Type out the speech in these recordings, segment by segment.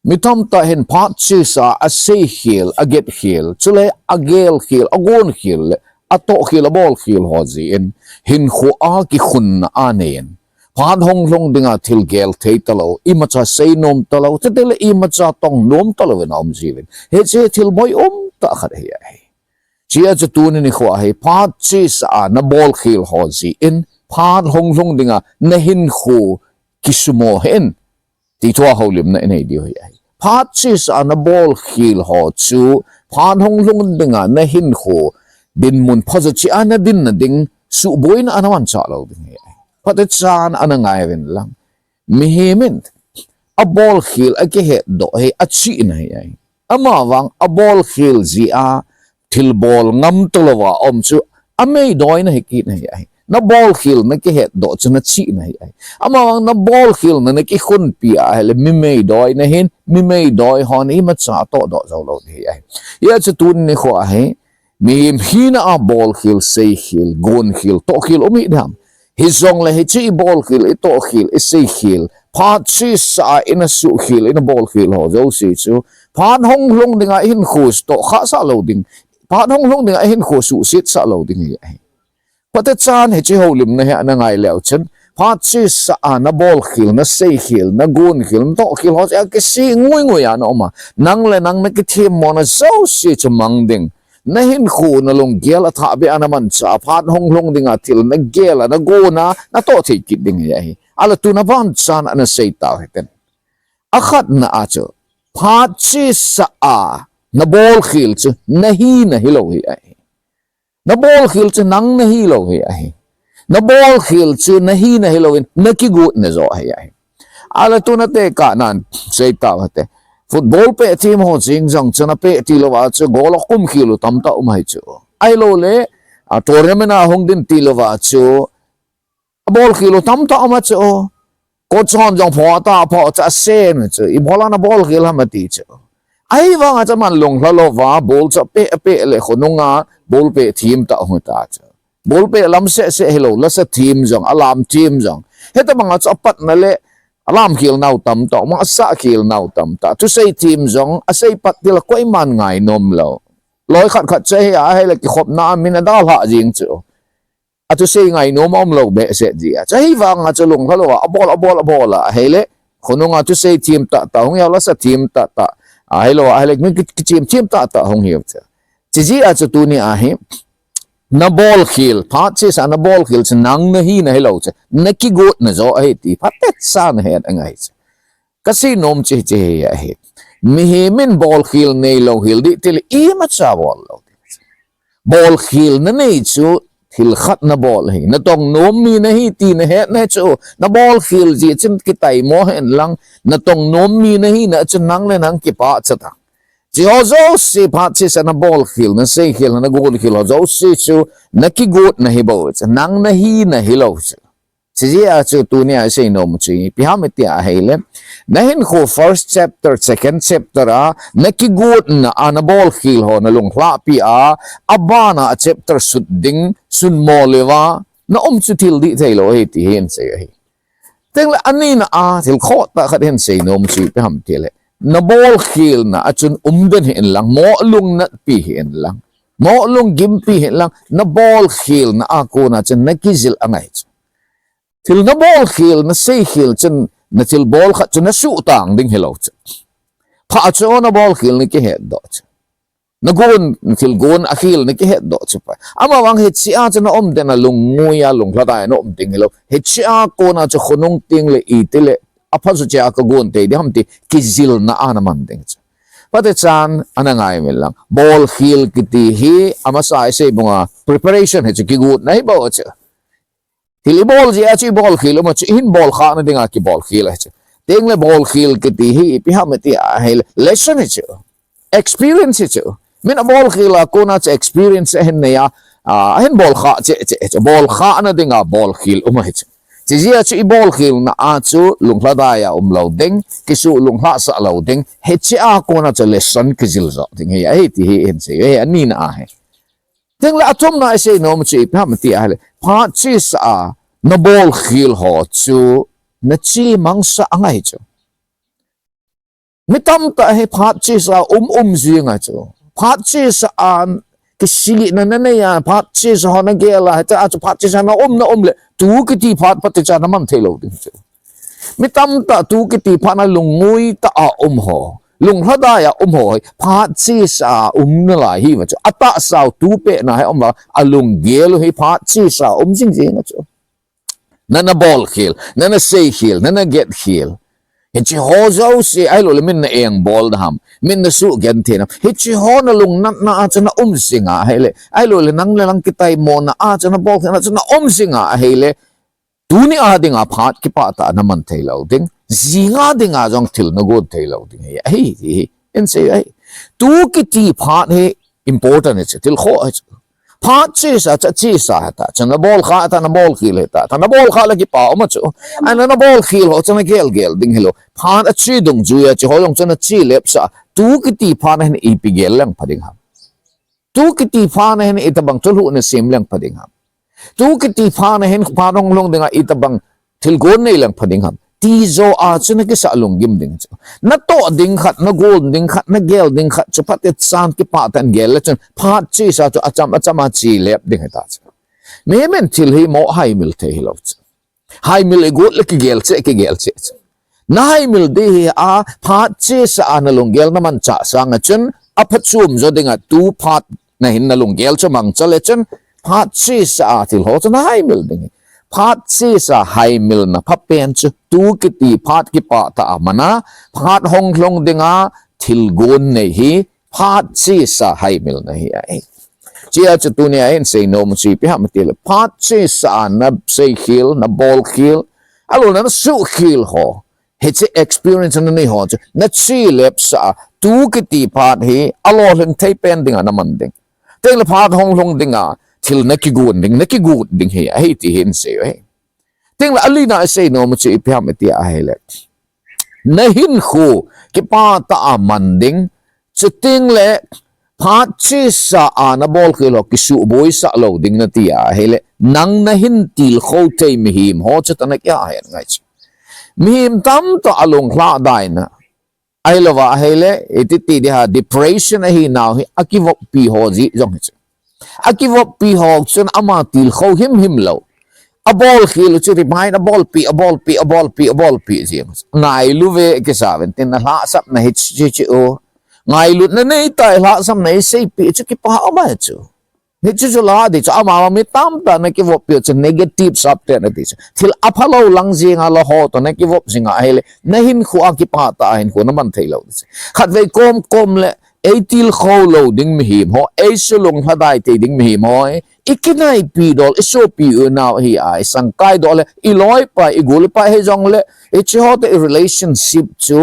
mitom ta hin Phatchesa a say hill a get hill chule a gel hill a gon hill a to hill a bol hill hozi in Hinkho a Kisuhmuna anen phan hong long dinga thil gel thei talo imacha sei nom talo tele imacha tong nom talo in om jivin he che thil boy ta khat he ai chia chu tu ni kho he Phatchesa a Nabolkhel hozi in phan hong long dinga na Hinkho Kisuhmuna hen ti thua holim na nei dio ai Phatchesa Nabolkhel ho chu phan hong long dinga na Hinkho din mun phaji ana din na ding su boina anawan cha lo ding ai Phatchan anangai rin lang mihimin a Nabolkhel a ke het do he a chi na ai amawang a Nabolkhel zi a thil bol ngam tolowa om chu amei doi na hikit na ai Nabolkhel na ke het do chu na chi na ai amawang Nabolkhel na ki khun pi a hele mi mei doi na hin mi mei doi hon i ma cha to do zo lo hi ai ya chu tun ni kho ai mi hina a Nabolkhel sei khil gon khil to khil umi dam hizong le hi chi Nabolkhel i to khil i sei khil Phatchesa in a su khil in a Nabolkhel ho zo si chu phan hong long dinga Hinkho to kha sa lo ding phan hong long dinga Hinkho su sit sa lo ding hi ai Phatchan he chi holim na he anangai leo chen Phatchesa Nabolkhel na sei khil na gon khil to khil ho ya ke si ngui ngui ya no ma nang le nang na ki thim mo na zo si chu mang ding na Hinkho na long gel a tha be anaman cha phan hong long dinga til na gel na go na to thei kit ding ya hi ala tu na van chan ana sei ta heten akhat na a chu Phatchesa Nabolkhel chu nahi na hilo hi ai Nabolkhel chu nang nahi lo hi ai Nabolkhel chu nahi na hilo in nakigut na zo hi ai ala tu na te ka nan sei ta hate football pe team ho jing jang chana pe ti lo wa chu gol kum khilo tam ta umai chu ai lo le a tournament a hong din ti lo wa chu bol khilo tam ta ma chu ko chon jong pho ta pho cha sen chu I bola na bol khil ha ma ti chu ai wa nga chaman long hla lo wa bol cha pe le khonunga bol pe team ta hu ta chu bol pe lam se hello la sa team jong alam team jong heta manga cha pat na le alam khil nau tam to ma sa khil nau tam ta tu sei team jong a sei pat til koi man ngai nom lo loi khat khat che a he le ki khop na min da la jing chu a tu sei ngai nom om lo be se ji a chai wang a chulung khalo a bol a hele khonung a tu sei team ta hong ya la sa team ta a hello a hele mi ki team ta hong hiu cha chi ji a chu tu ni a he Nabolkhel Phatchesa Nabolkhel nang na hi na hello cha nakigot na zo ai ti Phatchesa na het angai cha kasi nom che ya he mihimin Nabolkhel nei lo hil di til I ma cha bol lo Nabolkhel na nei chu thil khat na bol hi na tong nom mi na hi ti na het na chu Nabolkhel ji chen ki tai mo hen lang na tong nom mi na hi na chen nang le nang ki pa cha ta chỉ họ dấu si Phatchesa Nabolkhel na sei khil na gol khil họ dấu si chu nakigot na hibo nang na hi na hilo chỉ a chu tu ni a sei nom chi pi ha me ti a hele na Hinkho first chapter second chapter a nakigot na Nabolkhel ho na lung hla pi a abana chapter sut ding sun mo lewa na chu thil di thei lo he ti hen sei hi teng la ani na a thil kho ta khat hen sei nom chi pi ham ti le Nabolkhel na achun umden hin lang mo lung na pi hin lang mo lung gim pi hin lang Nabolkhel na ako na chen nakizil angai til Nabolkhel na sei khil chen na til bol khat chen na su tang ding helo chen pha cho Nabolkhel ni ke het do chen na gon til gon akhil ni ke het do chen pa ama wang het si a chen na om den na lung nguya lung hla no om ding helo het si a ko na che khonung ting le I tile apa su cha ka gon te dam ti kizil na ana man ding Phatchan anangai melang bol khil kiti hi ama sai se bunga preparation he ki gut nai bo cha hili bol ji achi bol khil ma chi hin bol kha na dinga ki bol khil he teng le bol khil kiti hi pi ha meti a he lesson he experience he min a bol khil a ko na experience hen ne ya hen bol kha che bol kha na dinga bol khil uma he chỉ riêng chỉ bol khil na a chu lung hla da ya loading kisu lung hla sa loading he chi a ko na lesson kizil zo ding he ai ti he en se he ani na a he teng la atom na se no chi pa ma ti a le Phatchesa Nabolkhel ho chu na chi mang sa angai chu mi tam ta he Phatchesa zinga chu Phatchesa an ki sili na na ya Phatchesa hona gela ta chu Phatchesa na le tu ki ti Phatchesa na man thelo ding chu mi tam ta tu ki ti pha na lungui ta a ho lung hada ya ho Phatchesa na la hi wa chu ata sau tu pe na he la alung gelo he Phatchesa jing jing chu na Nabolkhel na say heal na get heal Hichi ho zo si ai lo le min na eng bol ham min na su gen the na hichi ho na lung na chana singa hele ai lo le nang le lang kitai mo na chana bol na chana singa hele tu ni a dinga phat ki pa ta na man thei lo ding zinga dinga jong thil na god thei lo ding hey en se ai tu ki ti phat he important es til kho Phatchesa cha chisa ta chana bol kha ta na bol khil ta ta na bol kha la ki pa ma chu ana na bol khil ho chana gel ding helo phan a chi dung ju ya chi ho yong chana chi lep sa tu ki ti phan hen i pi gel lang phading ham tu ki ti phan hen i tabang chul hu na sim lang phading ham tu ki ti phan hen pha dong long dinga i tabang thil gon nei lang phading ham ti zo a chana ki sa lung gim ding chu na to ding khat na gold ding khat na gel ding khat chu phat san ki pa tan gel la chun Phatchesa chu acham a chi lep ding ta chu me men til hi mo hai mil the hi lo chu hai mil e gold le ki gel che na hai mil de a Phatchesa an lung gel na man cha sang a chun a phachum zo dinga tu phat na hin na lung gel chu mang chale chun Phatchesa til ho chu na hai mil ding Phatchesa hai mil na phapen chu tu ki ti phat ki pa ta amana phat hong hlong dinga thil gon nei hi Phatchesa hai mil na hi ai chia chu tu ne en sei no mu chi pi ha ma ti le Phatchesa na sei khil na bol khil alo na su khil ho he che experience na ni ho na chi lep sa tu ki ti phat hi alo len thei pen dinga na man ding te le phat hong hlong dinga til na ki good ding he ai ti hin se he ting la alina se no mu chi pi ha ma ti a hele na Hinkho ki pa ta amanding chu ting le Phatchesa na bol khelo ki su boi sa lo ding na ti a hele nang na hin til kho te mi him ho cha ta na kya he ngai chi mi him tam to along hla dai na ai lova hele eti ti ha depression hi now hi akivo pi ho ji jong chi akivo pi ho chun ama til kho him lo a bol khil chu ri mai na bol pi ji ngai lu ve ke saven tin na la sap na hi chi o ngai lu na nei tai la sam nei sei pi chu ki pa ma chu ni chu la de chu ama mi tam ta na ki vo pi chu negative sap te na ti thil aphalo lang jinga lo ho to na ki vo jinga hele na Hinkho a ki pa ta Hinkho na man thei lo khat ve kom le eitil kho lo ding mi him ho ei sulung hadai te ding mi him ho ikinai pi dol iso pi na hi ai sang kai dol i loi pa i gul pa he jong le e chi ho te relationship chu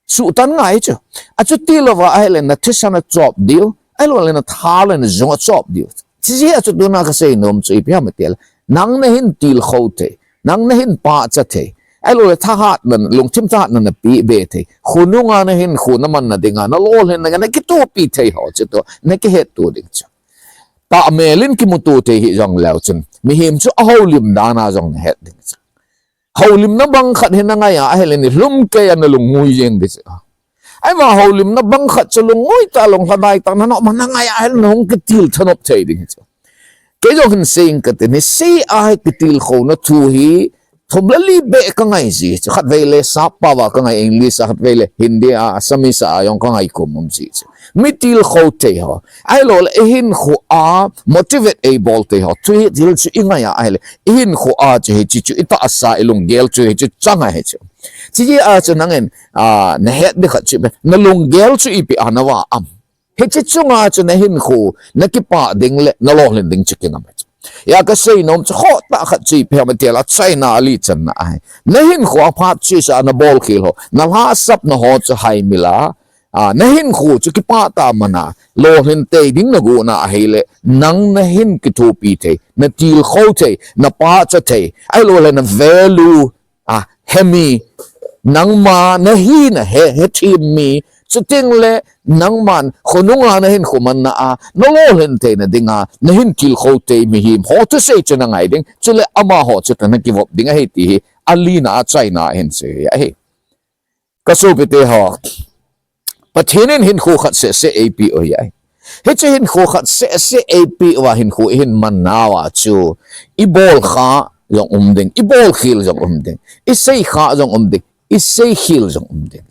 su tan ngai chu a chu ti lo wa ai le na thisana job deal ai lo le na thal le na jong job deal chi ji a chu do na ka sei nom chu i pya ma tel nang na hin til kho te nang na hin pa cha te ai lo le tha hat nan lung thim tha nan na pi be the Khonung na Hinkho na man na dinga na lo le na ki to pi the ho chu to na ki het to ding chu pa melin ki mutu te hi jong lao chun mi him chu a holim da na jong het ding chu holim na bang khat hin na nga ya hele ni lum ke an lung ngui jeng de chu ai ma holim na bang khat chu lung ngui ta long hadai ta na no man na nga ya hel nong ki til thanop thei ding chu ke jong hin sing ka te ni si ai ki til kho na thu hi thomlali be ka ngai ji khat vele sa pa wa ka ngai English khat vele Hindi Assamese sa ayong ka ngai kumum ji mitil kho te ho ai lo le Hinkho a motivate a bol te ho tu dil chu inga ya ai le Hinkho a che chi chu ita asa ilung gel chu chu changa he chu chi a chu nangen na het de khat chu na lung gel chu ipi anawa am he chi chunga chu na Hinkho na ki pa ding le na lo len ding chicken am ya ka sei nom chu kho ta khat chi phe ma tel a China ali chan na ai na Hinkho a Phatchesa na bol khil ho na la sap na ho chu hai mila na Hinkho chu ki pa ta mana lo hin te ding na go na hele nang na hin ki thu pi the na til kho the na pa cha the ai lo le na value hemi nang ma na hi na he thi mi chu ting le nang man Khonung na Hinkho man na no lo len te na dinga na hin til kho te mi him ho to sei chu na ngai ding chu le ama ho chu ta na ki vop dinga he ti ali na China hen se ai ka so pe te ho Patinin Hinkho khat se AP o yai. Heche Hinkho khat se AP wa Hinkho hin manawa chu ibol kha jong umding ibol khil jong umding isei kha jong umding isei khil jong umding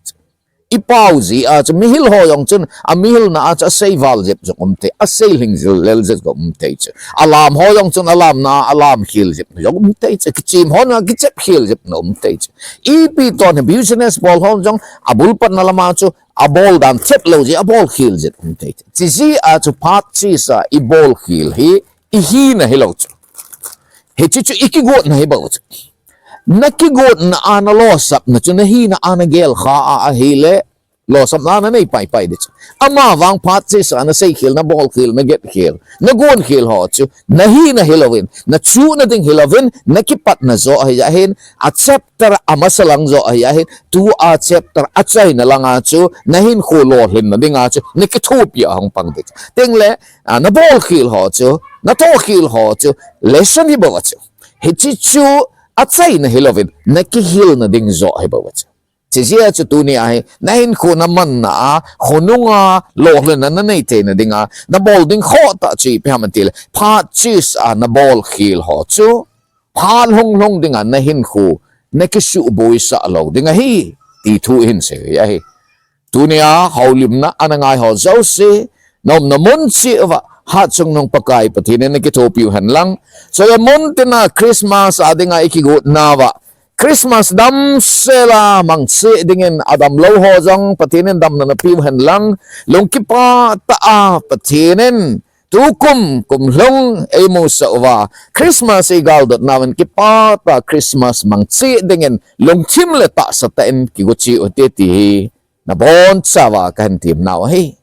ipauzi a chu mihil ho yong chun a mihil na a cha sei wal jep jong umte a sei ling zil lel jet go umte chu alam ho yong chun alam na alam khil jep jong umte chu kichim ho na kichep khil jep no umte chu ip ton business bol ho jong abul pat na lama chu abol dan chep lo ji abol khil jep umte chu ji a chu Phatchesa i bol khil hi na hilo chu he chu ikigot na hibaw chu nakigot na ana losap na chu nahi na ana gel kha a hele losap na na nei pai de chu ama wang Phatchesa na sei khil na bol khil na get khil na gon khil ho chu nahi na hilowin na chu na ding hilowin nakipat na zo a hin a chapter amasalang zo a hin tu a chapter a chai na langa chu nahin kho lo hin na dinga chu nikithopia hong pang de tengle na bol khil ho chu na to khil ho chu lesson hi bawa chu hi chu atsay na hilovin nakihil na ding zo ay bawat siya chu tu ni ay nahin ko naman na Khonung lohlen na nanayte na ding na bol ding khota chi pihamantil Phatchesa na bol khil ho chu phan hong ding nahin ko nakisuboy sa alo ding hi tituin se ay tu ni haulim na anangay ho zo si nom na mun si hat sung nung pagkay patinin nakitopiyuhan lang. So yung munti na Christmas adi nga ikigot nawa. Christmas dam sela mangsi dingin adam loho jang patinin dam na napiyuhan lang. Lungki pa taa patinin tukum kumlong emo sa uwa. Christmas igal dot naman kipa ta Christmas mangsi dingin lungkim leta sa tain kigutsi utiti na bon sawa kantim nawa hey.